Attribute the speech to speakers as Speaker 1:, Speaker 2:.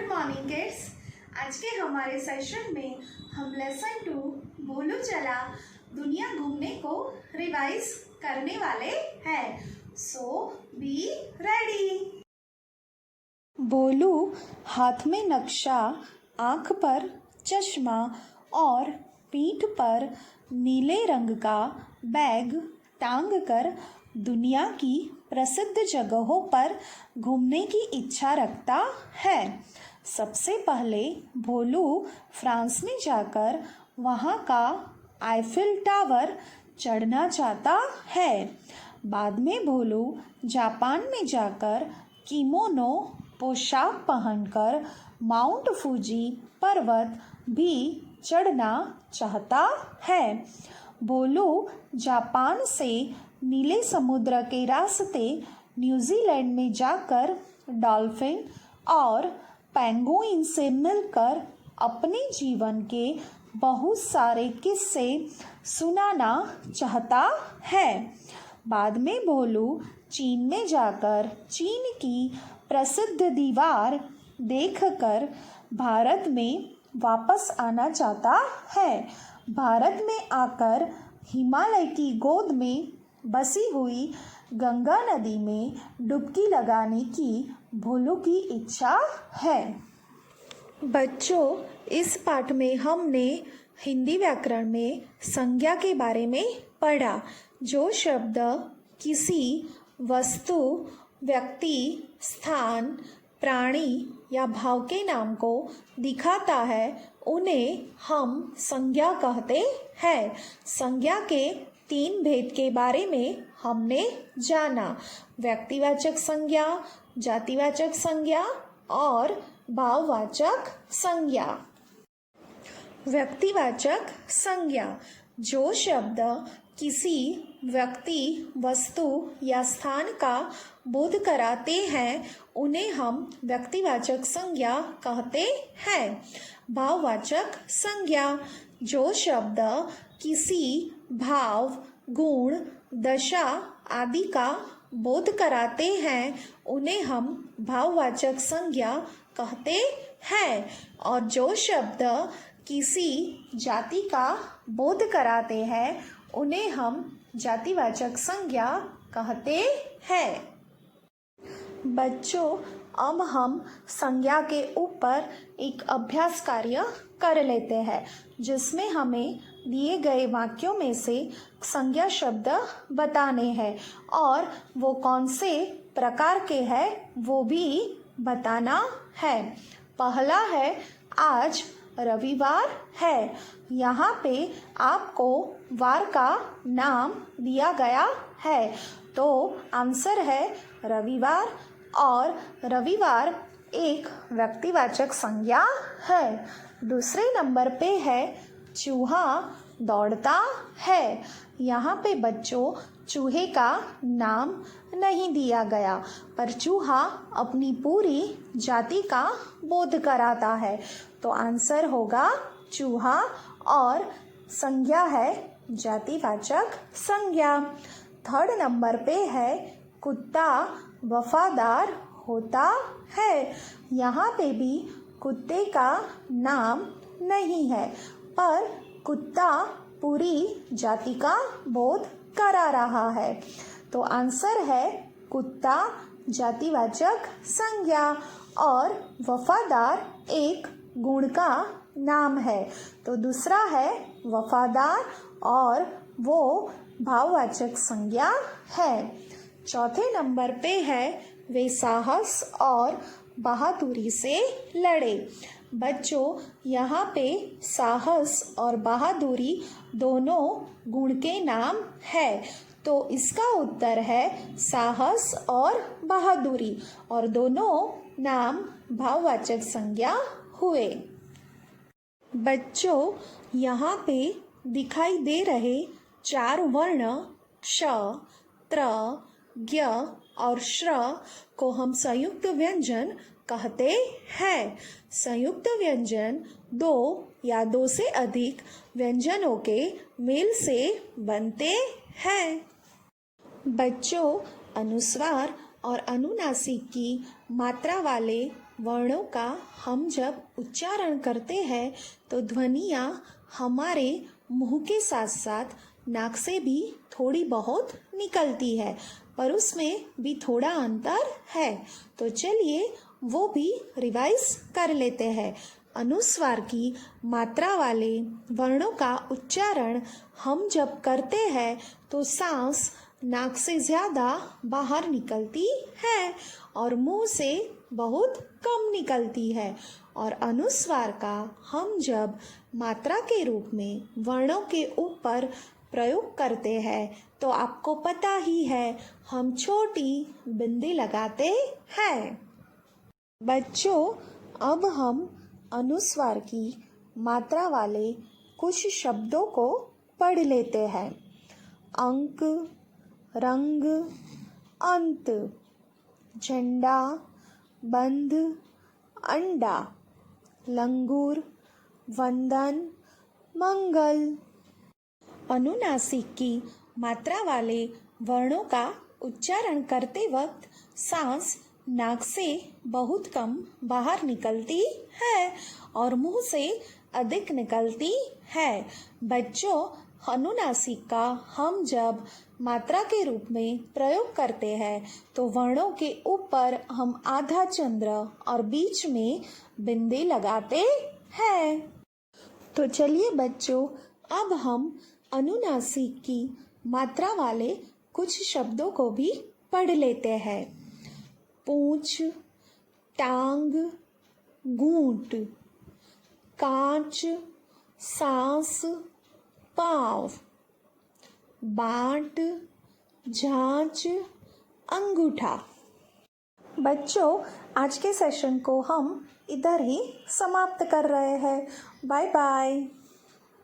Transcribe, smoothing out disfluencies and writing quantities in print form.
Speaker 1: Morning kids. आज के हमारे सेशन में हम लेसन 2 बोलू चला दुनिया घूमने को रिवाइज करने वाले हैं। सो बी रेडी।
Speaker 2: बोलू हाथ में नक्शा, आँख पर चश्मा और पीठ पर नीले रंग का बैग टांग कर दुनिया की प्रसिद्ध जगहों पर घूमने की इच्छा रखता है। सबसे पहले भोलू फ्रांस में जाकर वहाँ का आईफिल टावर चढ़ना चाहता है। बाद में भोलू जापान में जाकर किमोनो पोशाक पहनकर माउंट फूजी पर्वत भी चढ़ना चाहता है। भोलू जापान से नीले समुद्र के रास्ते न्यूजीलैंड में जाकर डॉल्फिन और पेंगुइन से मिलकर अपने जीवन के बहुत सारे किस्से सुनाना चाहता है। बाद में भोलू चीन में जाकर चीन की प्रसिद्ध दीवार देखकर भारत में वापस आना चाहता है। भारत में आकर हिमालय की गोद में बसी हुई गंगा नदी में डुबकी लगाने की भोलू की इच्छा है। बच्चों, इस पाठ में हमने हिंदी व्याकरण में संज्ञा के बारे में पढ़ा। जो शब्द किसी वस्तु, व्यक्ति, स्थान, प्राणी या भाव के नाम को दिखाता है उन्हें हम संज्ञा कहते हैं। संज्ञा के 3 भेद के बारे में हमने जाना। व्यक्तिवाचक संज्ञा, जातिवाचक संज्ञा और भाववाचक संज्ञा। व्यक्तिवाचक संज्ञा, जो शब्द किसी व्यक्ति, वस्तु या स्थान का बोध कराते हैं उन्हें हम व्यक्तिवाचक संज्ञा कहते हैं। भाववाचक संज्ञा, जो शब्द किसी भाव, गुण, दशा आदि का बोध कराते हैं उन्हें हम भाववाचक संज्ञा कहते हैं। और जो शब्द किसी जाति का बोध कराते हैं उन्हें हम जातिवाचक संज्ञा कहते हैं। बच्चों, अब हम संज्ञा के ऊपर एक अभ्यास कार्य कर लेते हैं जिसमें हमें दिए गए वाक्यों में से संज्ञा शब्द बताने हैं और वो कौन से प्रकार के हैं वो भी बताना है। पहला है आज रविवार है। यहाँ पे आपको वार का नाम दिया गया है तो आंसर है रविवार। और रविवार एक व्यक्तिवाचक संज्ञा है। दूसरे नंबर पे है चूहा दौड़ता है। यहाँ पे बच्चों चूहे का नाम नहीं दिया गया पर चूहा अपनी पूरी जाति का बोध कराता है तो आंसर होगा चूहा और संज्ञा है जातिवाचक संज्ञा। थर्ड नंबर पे है कुत्ता वफादार होता है। यहाँ पे भी कुत्ते का नाम नहीं है पर कुत्ता पूरी जाति का बोध करा रहा है तो आंसर है कुत्ता जातिवाचक संज्ञा। और वफादार एक गुण का नाम है तो दूसरा है वफादार और वो भाववाचक संज्ञा है। चौथे नंबर पे है वे साहस और बहादुरी से लड़े। बच्चों, यहाँ पे साहस और बहादुरी दोनों गुण के नाम है तो इसका उत्तर है साहस और बहादुरी और दोनों नाम भाववाचक संज्ञा हुए। बच्चों, यहाँ पे दिखाई दे रहे 4 वर्ण श, त्र, ज्ञ और श्र को हम संयुक्त व्यंजन कहते हैं। संयुक्त व्यंजन 2 या 2 से अधिक व्यंजनों के मेल से बनते हैं। बच्चों, अनुस्वार और अनुनासिक की मात्रा वाले वर्णों का हम जब उच्चारण करते हैं तो ध्वनियाँ हमारे मुंह के साथ साथ नाक से भी थोड़ी बहुत निकलती है, पर उसमें भी थोड़ा अंतर है। तो चलिए वो भी रिवाइज कर लेते हैं। अनुस्वार की मात्रा वाले वर्णों का उच्चारण हम जब करते हैं तो सांस नाक से ज़्यादा बाहर निकलती है और मुंह से बहुत कम निकलती है। और अनुस्वार का हम जब मात्रा के रूप में वर्णों के ऊपर प्रयोग करते हैं तो आपको पता ही है हम छोटी बिंदी लगाते हैं। बच्चों, अब हम अनुस्वार की मात्रा वाले कुछ शब्दों को पढ़ लेते हैं। अंक, रंग, अंत, झंडा, बंध, अंडा, लंगूर, वंदन, मंगल। अनुनासिक की मात्रा वाले वर्णों का उच्चारण करते वक्त सांस नाक से बहुत कम बाहर निकलती है और मुंह से अधिक निकलती है। बच्चों, अनुनासिक का हम जब मात्रा के रूप में प्रयोग करते हैं तो वर्णों के ऊपर हम आधा चंद्र और बीच में बिंदी लगाते हैं। तो चलिए बच्चों, अब हम अनुनासिक की मात्रा वाले कुछ शब्दों को भी पढ़ लेते हैं। पूंछ, टांग, घूंट, कांच, सांस, पाँव, बाट, झांझ, अंगूठा। बच्चों, आज के सेशन को हम इधर ही समाप्त कर रहे हैं। Bye bye.